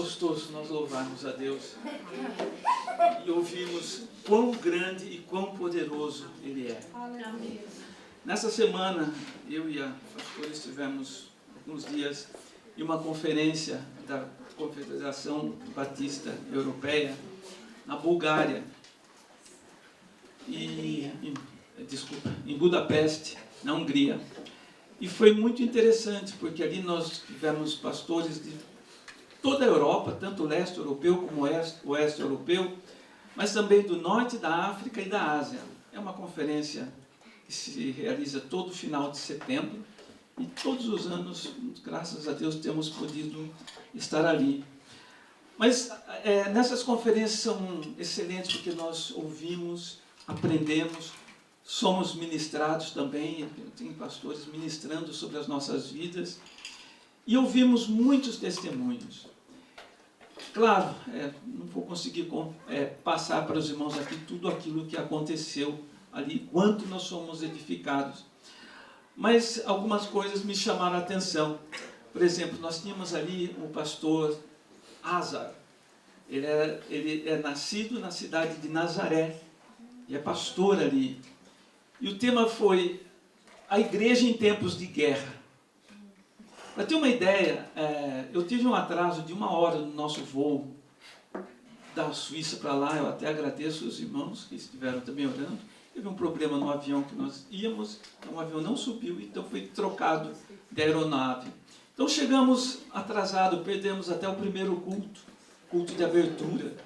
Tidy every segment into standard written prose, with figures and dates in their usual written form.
gostoso nós louvarmos a Deus e ouvirmos quão grande e quão poderoso Ele é. Nessa semana, eu e a pastora estivemos alguns dias em uma conferência da Confederação Batista Europeia na Bulgária, em Budapeste, na Hungria. E foi muito interessante, porque ali nós tivemos pastores de toda a Europa, tanto o leste europeu como o oeste europeu, mas também do norte da África e da Ásia. É uma conferência que se realiza todo final de setembro, e todos os anos, graças a Deus, temos podido estar ali. Mas nessas conferências são excelentes, porque nós ouvimos, aprendemos, somos ministrados também, tem pastores ministrando sobre as nossas vidas, e ouvimos muitos testemunhos. Claro, não vou conseguir passar para os irmãos aqui tudo aquilo que aconteceu ali, quanto nós somos edificados. Mas algumas coisas me chamaram a atenção. Por exemplo, nós tínhamos ali o pastor Azar. Ele é nascido na cidade de Nazaré e é pastor ali. E o tema foi a igreja em tempos de guerra. Para ter uma ideia, eu tive um atraso de 1 hora no nosso voo da Suíça para lá. Eu até agradeço os irmãos que estiveram também orando. Teve um problema no avião que nós íamos, então o avião não subiu, então foi trocado de aeronave. Então chegamos atrasados, perdemos até o primeiro culto de abertura.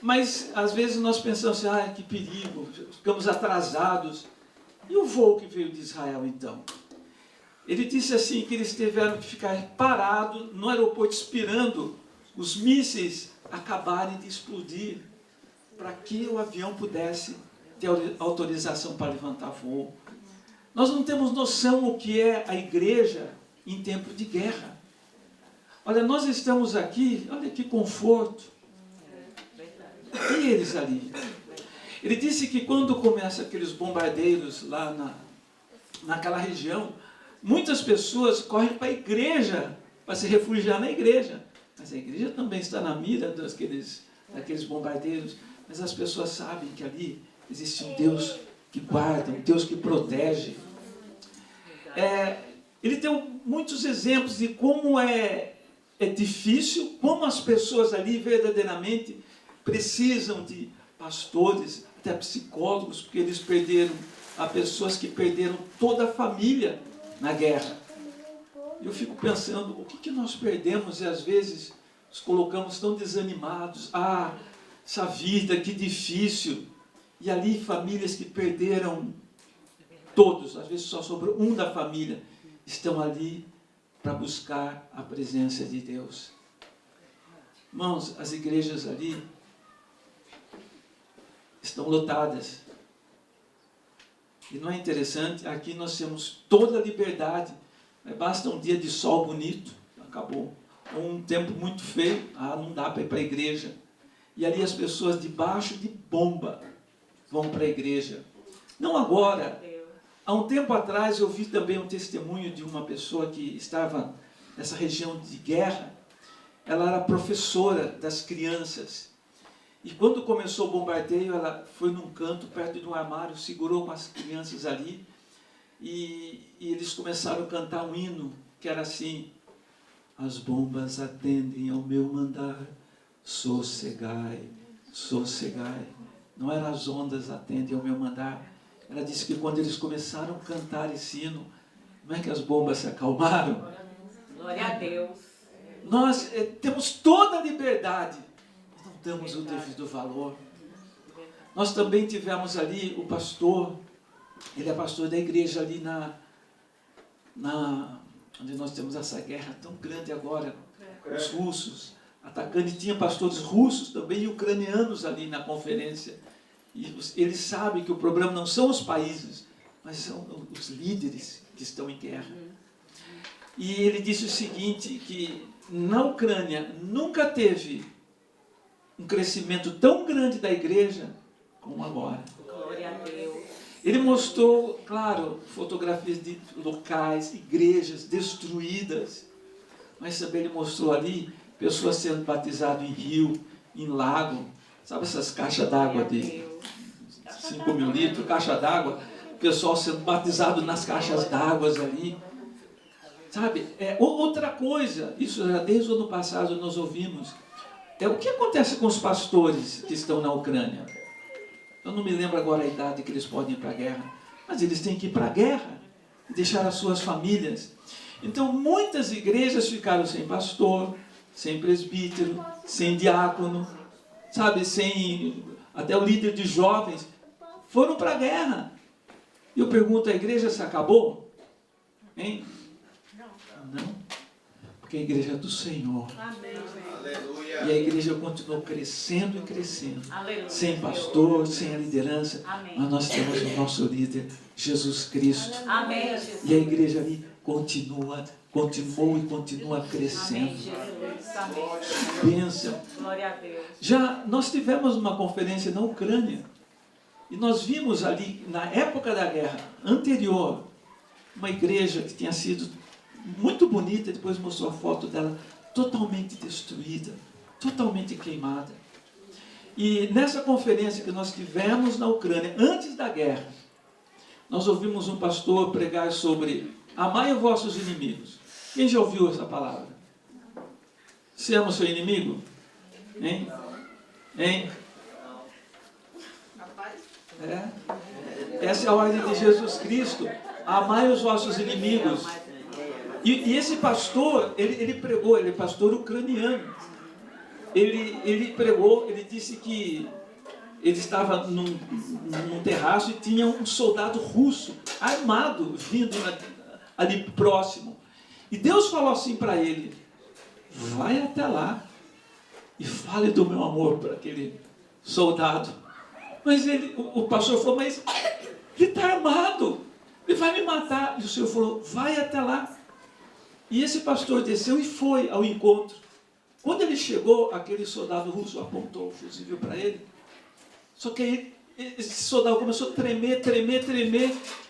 Mas às vezes nós pensamos assim, que perigo, ficamos atrasados. E o voo que veio de Israel então? Ele disse assim que eles tiveram que ficar parados no aeroporto esperando os mísseis acabarem de explodir para que o avião pudesse ter autorização para levantar voo. Nós não temos noção o que é a igreja em tempo de guerra. Olha, nós estamos aqui, olha que conforto. E eles ali? Ele disse que quando começam aqueles bombardeiros lá naquela região, muitas pessoas correm para a igreja, para se refugiar na igreja. Mas a igreja também está na mira daqueles bombardeiros. Mas as pessoas sabem que ali existe um Deus que guarda, um Deus que protege. Ele deu muitos exemplos de como é difícil, como as pessoas ali verdadeiramente precisam de pastores, até psicólogos, porque eles há pessoas que perderam toda a família na guerra. Eu fico pensando, o que nós perdemos e às vezes nos colocamos tão desanimados. Essa vida, que difícil. E ali famílias que perderam todos, às vezes só sobrou um da família, estão ali para buscar a presença de Deus. Irmãos, as igrejas ali estão lotadas. E não é interessante? Aqui nós temos toda a liberdade. Basta um dia de sol bonito, acabou. Ou um tempo muito feio, não dá para ir para a igreja. E ali as pessoas debaixo de bomba vão para a igreja. Não agora. Há um tempo atrás eu vi também um testemunho de uma pessoa que estava nessa região de guerra. Ela era professora das crianças. E quando começou o bombardeio, ela foi num canto, perto de um armário, segurou com as crianças ali. E eles começaram a cantar um hino, que era assim: as bombas atendem ao meu mandar, sossegai, sossegai. Não era as ondas atendem ao meu mandar. Ela disse que quando eles começaram a cantar esse hino, não é que as bombas se acalmaram? Glória a Deus. Nós temos toda a liberdade, mas não damos o devido valor. Nós também tivemos ali o pastor, ele é pastor da igreja ali onde nós temos essa guerra tão grande agora, os russos atacando, e tinha pastores russos também e ucranianos ali na conferência. E eles sabem que o problema não são os países, mas são os líderes que estão em guerra. E ele disse o seguinte, que na Ucrânia nunca teve um crescimento tão grande da igreja como agora. Glória a Deus. Ele mostrou, claro, fotografias de locais, igrejas destruídas, mas também ele mostrou ali pessoas sendo batizadas em rio, em lago, sabe essas caixas d'água de 5 mil litros, caixa d'água, o pessoal sendo batizado nas caixas d'água ali. Sabe, outra coisa, isso já desde o ano passado nós ouvimos, o que acontece com os pastores que estão na Ucrânia? Eu não me lembro agora a idade que eles podem ir para a guerra, mas eles têm que ir para a guerra e deixar as suas famílias. Então muitas igrejas ficaram sem pastor, sem presbítero, sem diácono, sabe, sem até o líder de jovens, foram para a guerra. E eu pergunto, a igreja se acabou? Hein? Não, porque a igreja é do Senhor. Amém. E a igreja continuou crescendo e crescendo. Aleluia. Sem pastor, sem a liderança. Amém. Mas nós temos o nosso líder, Jesus Cristo. Amém, Jesus. E a igreja ali continuou e continua crescendo. Amém, Jesus. Amém. Bênção. Glória a Deus. Já nós tivemos uma conferência na Ucrânia. E nós vimos ali, na época da guerra anterior, uma igreja que tinha sido muito bonita, depois mostrou a foto dela totalmente destruída, totalmente queimada. E nessa conferência que nós tivemos na Ucrânia, antes da guerra, nós ouvimos um pastor pregar sobre amai os vossos inimigos. Quem já ouviu essa palavra? Você ama o seu inimigo? Hein? Hein? Essa é a ordem de Jesus Cristo. Amai os vossos inimigos. E esse pastor, ele pregou, ele é pastor ucraniano. Ele pregou, ele disse que ele estava num terraço e tinha um soldado russo, armado, vindo ali próximo. E Deus falou assim para ele, vai até lá e fale do meu amor para aquele soldado. Mas o pastor falou, mas ele está armado, ele vai me matar. E o Senhor falou, vai até lá. E esse pastor desceu e foi ao encontro. Quando ele chegou, aquele soldado russo apontou o fuzil para ele. Só que aí, esse soldado começou a tremer.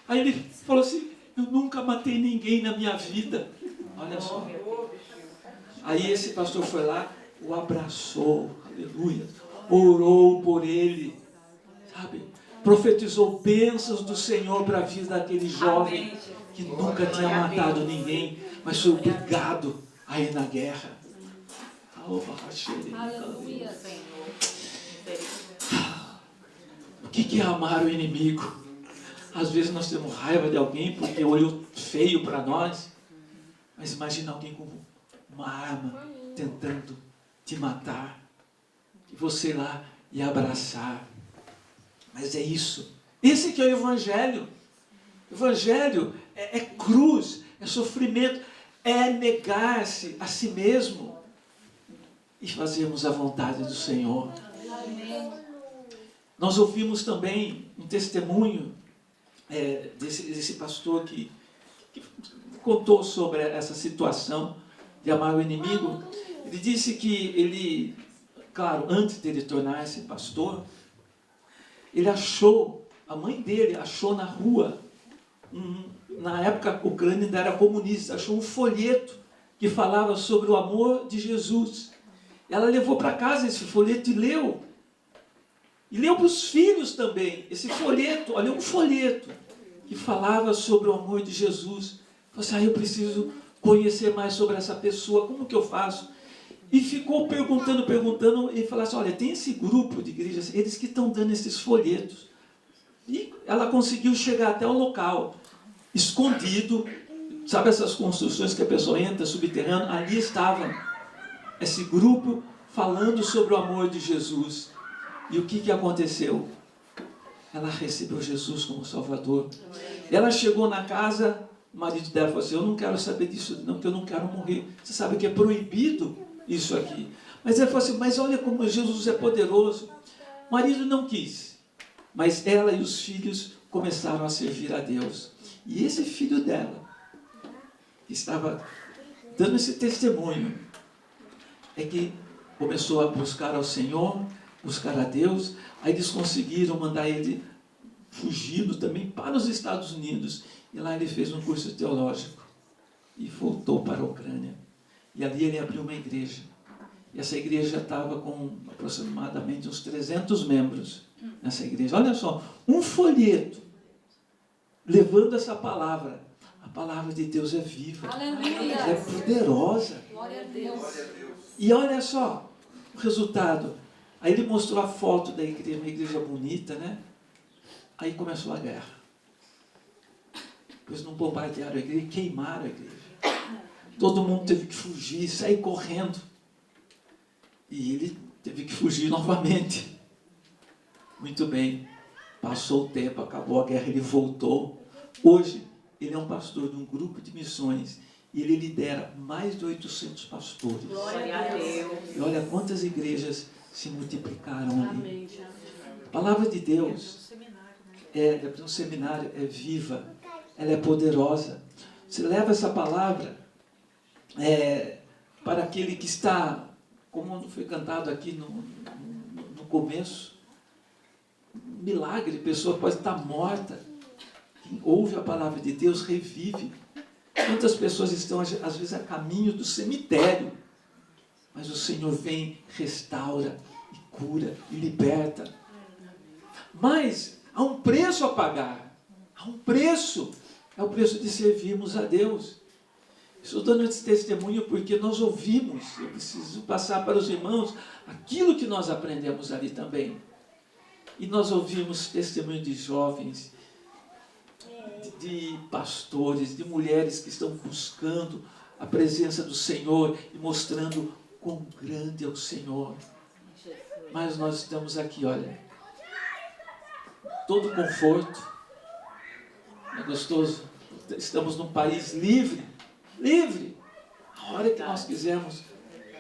Aí ele falou assim, eu nunca matei ninguém na minha vida. Olha só. Aí esse pastor foi lá, o abraçou, aleluia, orou por ele, sabe? Profetizou bênçãos do Senhor para a vida daquele jovem que nunca tinha matado ninguém, mas foi obrigado a ir na guerra. Aleluia, Senhor. O que é amar o inimigo? Às vezes nós temos raiva de alguém porque olhou feio para nós, mas imagina alguém com uma arma tentando te matar, e você lá e abraçar. Mas é isso. Esse que é o Evangelho. O Evangelho é cruz, é sofrimento, é negar-se a si mesmo e fazermos a vontade do Senhor. Nós ouvimos também um testemunho desse pastor que contou sobre essa situação de amar o inimigo. Ele disse que ele, claro, antes de ele tornar-se pastor, ele achou, a mãe dele achou na rua, na época a Ucrânia ainda era comunista, achou um folheto que falava sobre o amor de Jesus. Ela levou para casa esse folheto e leu. E leu para os filhos também, esse folheto, olha, um folheto que falava sobre o amor de Jesus. Falei assim, eu preciso conhecer mais sobre essa pessoa, como que eu faço? E ficou perguntando, e falou assim, olha, tem esse grupo de igrejas, eles que estão dando esses folhetos. E ela conseguiu chegar até o local, escondido, sabe essas construções que a pessoa entra, subterrâneo? Ali estava esse grupo falando sobre o amor de Jesus. E o que aconteceu? Ela recebeu Jesus como Salvador. Ela chegou na casa, o marido dela falou assim, eu não quero saber disso não, porque eu não quero morrer. Você sabe que é proibido isso aqui. Mas ela falou assim, mas olha como Jesus é poderoso. O marido não quis, mas ela e os filhos começaram a servir a Deus. E esse filho dela, que estava dando esse testemunho, é que começou a buscar ao Senhor, buscar a Deus. Aí eles conseguiram mandar ele fugido também para os Estados Unidos. E lá ele fez um curso teológico e voltou para a Ucrânia. E ali ele abriu uma igreja. E essa igreja estava com aproximadamente uns 300 membros nessa igreja. Olha só, um folheto levando essa palavra. A palavra de Deus é viva. Aleluia. Ela é poderosa. Glória a Deus. E olha só o resultado. Aí ele mostrou a foto da igreja, uma igreja bonita, né? Aí começou a guerra. Eles não bombardearam a igreja, queimaram a igreja. Todo mundo teve que fugir, sair correndo. E ele teve que fugir novamente. Muito bem. Passou o tempo, acabou a guerra, ele voltou. Hoje, ele é um pastor de um grupo de missões. E ele lidera mais de 800 pastores. Glória a Deus. E olha quantas igrejas se multiplicaram ali. A palavra de Deus é um seminário, é viva. Ela é poderosa. Você leva essa palavra para aquele que está, como foi cantado aqui no começo, milagre, a pessoa pode estar morta. Quem ouve a palavra de Deus revive. Quantas pessoas estão, às vezes, a caminho do cemitério, mas o Senhor vem, restaura, e cura, e liberta. Mas há um preço a pagar. Há um preço. É o preço de servirmos a Deus. Estou dando esse testemunho porque nós ouvimos. Eu preciso passar para os irmãos aquilo que nós aprendemos ali também. E nós ouvimos testemunho de jovens, de pastores, de mulheres que estão buscando a presença do Senhor e mostrando quão grande é o Senhor. Mas nós estamos aqui, olha, todo conforto, é gostoso, estamos num país livre, a hora que nós quisermos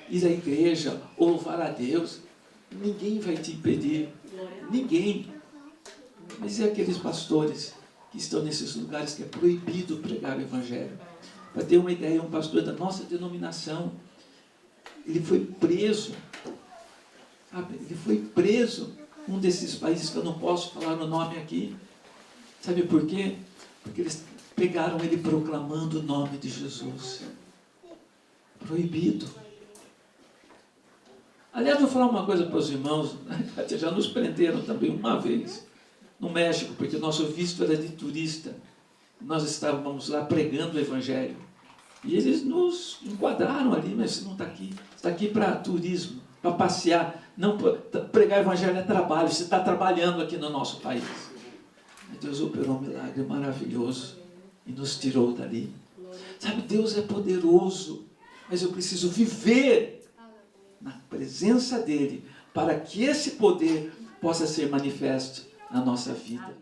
ir à igreja ou louvar a Deus, ninguém vai te impedir, ninguém. Mas e aqueles pastores que estão nesses lugares que é proibido pregar o Evangelho? Para ter uma ideia, um pastor da nossa denominação, ele foi preso, sabe? Ele foi preso num desses países que eu não posso falar o nome aqui. Sabe por quê? Porque eles pegaram ele proclamando o nome de Jesus. Proibido. Aliás, vou falar uma coisa para os irmãos, já nos prenderam também uma vez no México, porque nosso visto era de turista. Nós estávamos lá pregando o Evangelho. E eles nos enquadraram ali, mas você não está aqui. Você está aqui para turismo, para passear. Não, pregar o Evangelho é trabalho, você está trabalhando aqui no nosso país. Mas Deus operou um milagre maravilhoso e nos tirou dali. Sabe, Deus é poderoso, mas eu preciso viver na presença dEle para que esse poder possa ser manifesto na nossa vida.